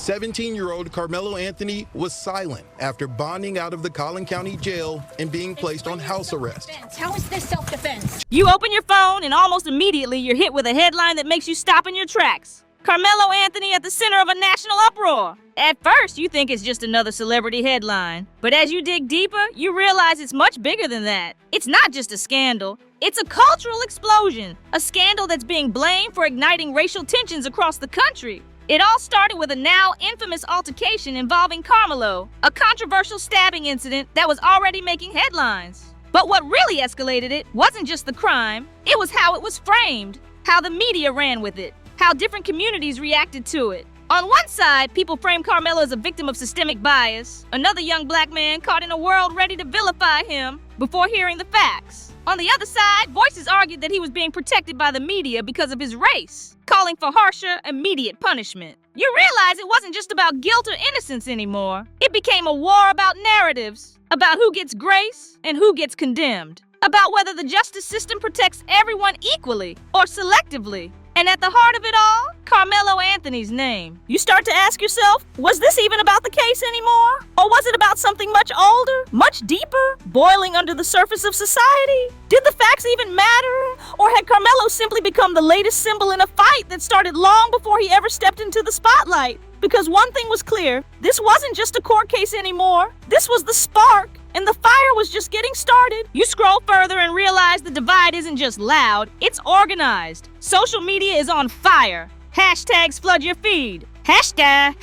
17-year-old Karmelo Anthony was silent after bonding out of the Collin County Jail and being placed on house arrest. How is this self-defense? You open your phone and almost immediately you're hit with a headline that makes you stop in your tracks. Karmelo Anthony at the center of a national uproar. At first, you think it's just another celebrity headline. But as you dig deeper, you realize it's much bigger than that. It's not just a scandal. It's a cultural explosion. A scandal that's being blamed for igniting racial tensions across the country. It all started with a now infamous altercation involving Karmelo, a controversial stabbing incident that was already making headlines. But what really escalated it wasn't just the crime, it was how it was framed, how the media ran with it, how different communities reacted to it. On one side, people framed Karmelo as a victim of systemic bias, another young black man caught in a world ready to vilify him before hearing the facts. On the other side, voices argued that he was being protected by the media because of his race, calling for harsher, immediate punishment. You realize it wasn't just about guilt or innocence anymore. It became a war about narratives, about who gets grace and who gets condemned, about whether the justice system protects everyone equally or selectively. And at the heart of it all, Karmelo Anthony's name. You start to ask yourself, was this even about the case anymore? Or was it about something much older, much deeper, boiling under the surface of society? Did the facts even matter? Or had Karmelo simply become the latest symbol in a fight that started long before he ever stepped into the spotlight? Because one thing was clear, this wasn't just a court case anymore. This was the spark. And the fire was just getting started. You scroll further and realize the divide isn't just loud, it's organized. Social media is on fire. Hashtags flood your feed. Hashtag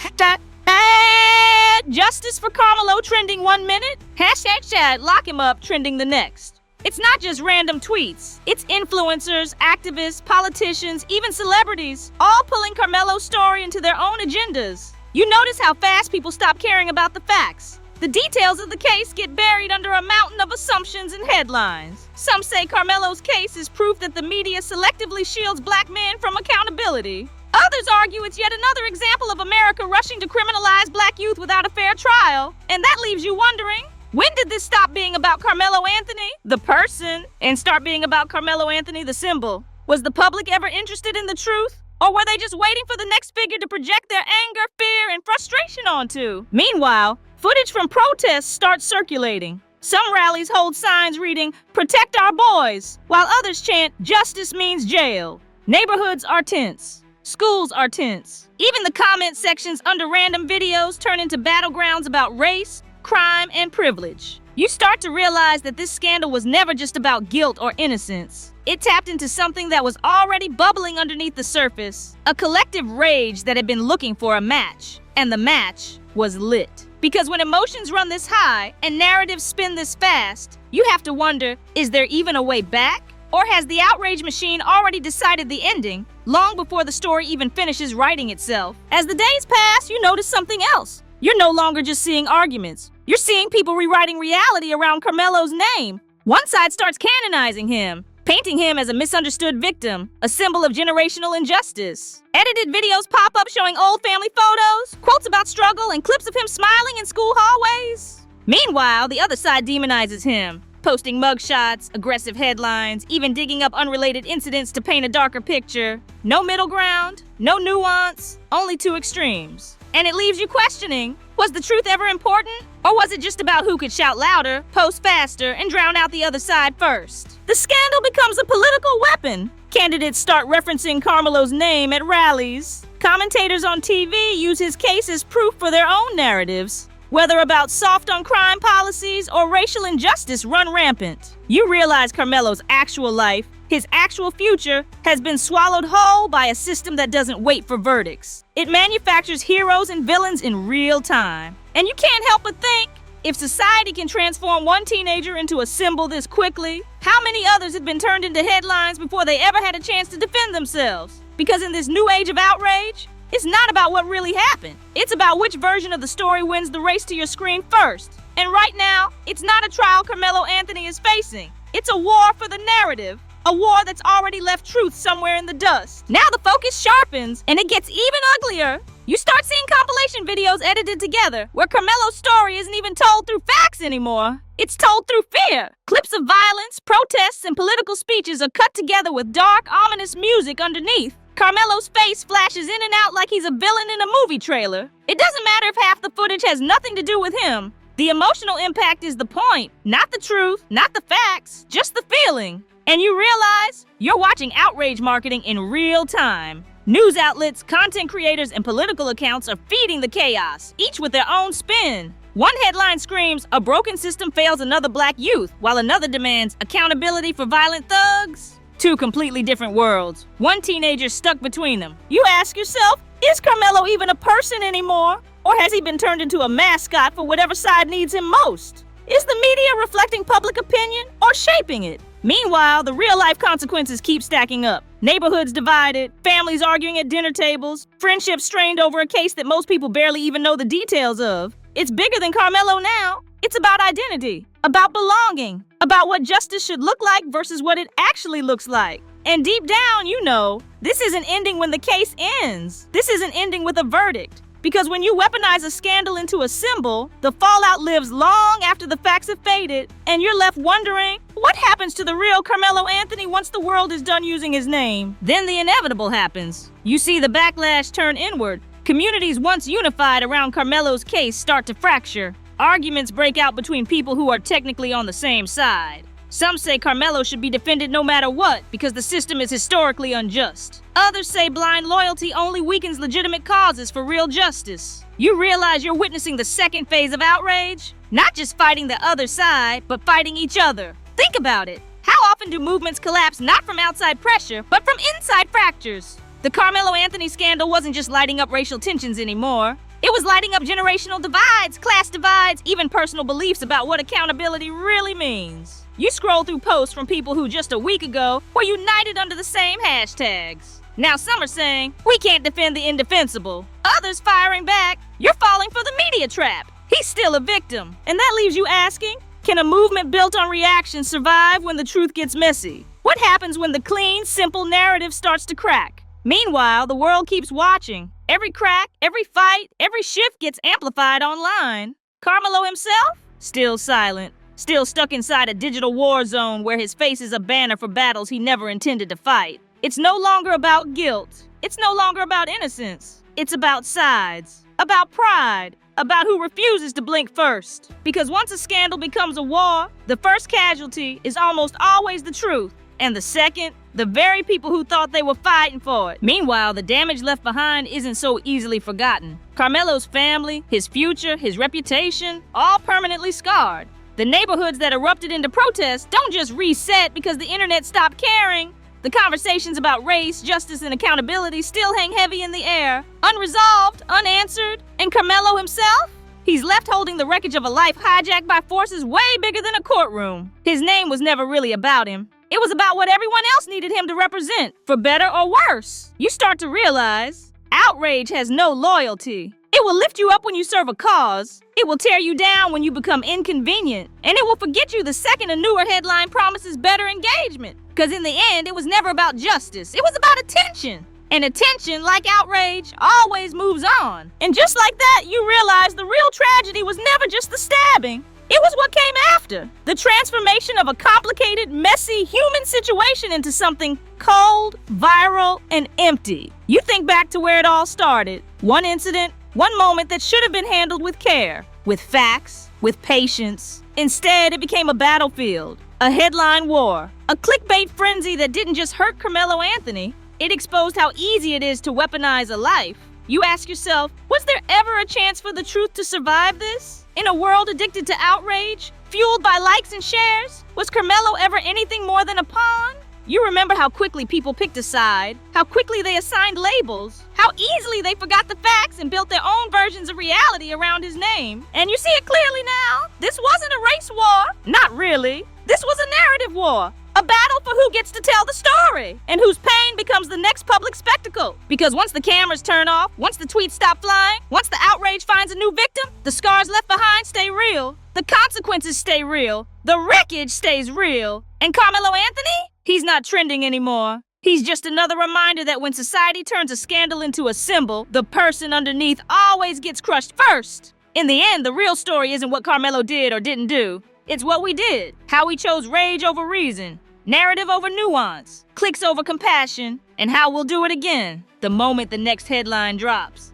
justice for Karmelo trending 1 minute. Hashtag lock him up trending the next. It's not just random tweets. It's influencers, activists, politicians, even celebrities, all pulling Karmelo's story into their own agendas. You notice how fast people stop caring about the facts. The details of the case get buried under a mountain of assumptions and headlines. Some say Karmelo's case is proof that the media selectively shields black men from accountability. Others argue it's yet another example of America rushing to criminalize black youth without a fair trial. And that leaves you wondering, when did this stop being about Karmelo Anthony, the person, and start being about Karmelo Anthony, the symbol? Was the public ever interested in the truth? Or were they just waiting for the next figure to project their anger, fear, and frustration onto? Meanwhile, footage from protests starts circulating. Some rallies hold signs reading, "Protect our boys," while others chant, "Justice means jail." Neighborhoods are tense. Schools are tense. Even the comment sections under random videos turn into battlegrounds about race, crime, and privilege. You start to realize that this scandal was never just about guilt or innocence. It tapped into something that was already bubbling underneath the surface, a collective rage that had been looking for a match. And the match was lit. Because when emotions run this high and narratives spin this fast, you have to wonder, is there even a way back? Or has the outrage machine already decided the ending long before the story even finishes writing itself? As the days pass, you notice something else. You're no longer just seeing arguments. You're seeing people rewriting reality around Karmelo's name. One side starts canonizing him, painting him as a misunderstood victim, a symbol of generational injustice. Edited videos pop up showing old family photos, quotes about struggle, and clips of him smiling in school hallways. Meanwhile, the other side demonizes him, posting mugshots, aggressive headlines, even digging up unrelated incidents to paint a darker picture. No middle ground, no nuance, only two extremes. And it leaves you questioning, was the truth ever important? Or was it just about who could shout louder, post faster, and drown out the other side first? The scandal becomes a political weapon. Candidates start referencing Karmelo's name at rallies. Commentators on TV use his case as proof for their own narratives. Whether about soft on crime policies or racial injustice run rampant. You realize Karmelo's actual life, his actual future, has been swallowed whole by a system that doesn't wait for verdicts. It manufactures heroes and villains in real time. And you can't help but think, if society can transform one teenager into a symbol this quickly, how many others have been turned into headlines before they ever had a chance to defend themselves? Because in this new age of outrage, it's not about what really happened. It's about which version of the story wins the race to your screen first. And right now, it's not a trial Karmelo Anthony is facing. It's a war for the narrative. A war that's already left truth somewhere in the dust. Now the focus sharpens, and it gets even uglier. You start seeing compilation videos edited together, where Karmelo's story isn't even told through facts anymore. It's told through fear. Clips of violence, protests, and political speeches are cut together with dark, ominous music underneath. Karmelo's face flashes in and out like he's a villain in a movie trailer. It doesn't matter if half the footage has nothing to do with him. The emotional impact is the point, not the truth, not the facts, just the feeling. And you realize you're watching outrage marketing in real time. News outlets, content creators, and political accounts are feeding the chaos, each with their own spin. One headline screams, "A broken system fails another black youth," while another demands accountability for violent thugs. Two completely different worlds. One teenager stuck between them. You ask yourself, is Karmelo even a person anymore? Or has he been turned into a mascot for whatever side needs him most? Is the media reflecting public opinion or shaping it? Meanwhile, the real-life consequences keep stacking up. Neighborhoods divided, families arguing at dinner tables, friendships strained over a case that most people barely even know the details of. It's bigger than Karmelo now. It's about identity, about belonging, about what justice should look like versus what it actually looks like. And deep down, you know, this isn't ending when the case ends. This isn't ending with a verdict. Because when you weaponize a scandal into a symbol, the fallout lives long after the facts have faded, and you're left wondering, what happens to the real Karmelo Anthony once the world is done using his name? Then the inevitable happens. You see the backlash turn inward. Communities once unified around Karmelo's case start to fracture. Arguments break out between people who are technically on the same side. Some say Karmelo should be defended no matter what because the system is historically unjust. Others say blind loyalty only weakens legitimate causes for real justice. You realize you're witnessing the second phase of outrage? Not just fighting the other side, but fighting each other. Think about it. How often do movements collapse not from outside pressure, but from inside fractures? The Karmelo Anthony scandal wasn't just lighting up racial tensions anymore. It was lighting up generational divides, class divides, even personal beliefs about what accountability really means. You scroll through posts from people who just a week ago were united under the same hashtags. Now some are saying, we can't defend the indefensible. Others firing back, you're falling for the media trap. He's still a victim. And that leaves you asking, can a movement built on reaction survive when the truth gets messy? What happens when the clean, simple narrative starts to crack? Meanwhile, the world keeps watching. Every crack, every fight, every shift gets amplified online. Karmelo himself? Still silent. Still stuck inside a digital war zone where his face is a banner for battles he never intended to fight. It's no longer about guilt. It's no longer about innocence. It's about sides. About pride. About who refuses to blink first. Because once a scandal becomes a war, the first casualty is almost always the truth. And the second, the very people who thought they were fighting for it. Meanwhile, the damage left behind isn't so easily forgotten. Karmelo's family, his future, his reputation, all permanently scarred. The neighborhoods that erupted into protest don't just reset because the internet stopped caring. The conversations about race, justice, and accountability still hang heavy in the air, unresolved, unanswered. And Karmelo himself? He's left holding the wreckage of a life hijacked by forces way bigger than a courtroom. His name was never really about him. It was about what everyone else needed him to represent, for better or worse. You start to realize, outrage has no loyalty. It will lift you up when you serve a cause. It will tear you down when you become inconvenient. And it will forget you the second a newer headline promises better engagement. Because in the end, it was never about justice. It was about attention. And attention, like outrage, always moves on. And just like that, you realize the real tragedy was never just the stabbing. It was what came after. The transformation of a complicated, messy human situation into something cold, viral, and empty. You think back to where it all started. One incident, one moment that should have been handled with care, with facts, with patience. Instead, it became a battlefield, a headline war, a clickbait frenzy that didn't just hurt Karmelo Anthony. It exposed how easy it is to weaponize a life. You ask yourself, was there ever a chance for the truth to survive this? In a world addicted to outrage, fueled by likes and shares, was Karmelo ever anything more than a pawn? You remember how quickly people picked a side, how quickly they assigned labels, how easily they forgot the facts and built their own versions of reality around his name. And you see it clearly now. This wasn't a race war. Not really. This was a narrative war. A battle for who gets to tell the story, and whose pain becomes the next public spectacle. Because once the cameras turn off, once the tweets stop flying, once the outrage finds a new victim, the scars left behind stay real, the consequences stay real, the wreckage stays real. And Karmelo Anthony? He's not trending anymore. He's just another reminder that when society turns a scandal into a symbol, the person underneath always gets crushed first. In the end, the real story isn't what Karmelo did or didn't do. It's what we did, how we chose rage over reason, Narrative over nuance, clicks over compassion, and how we'll do it again the moment the next headline drops.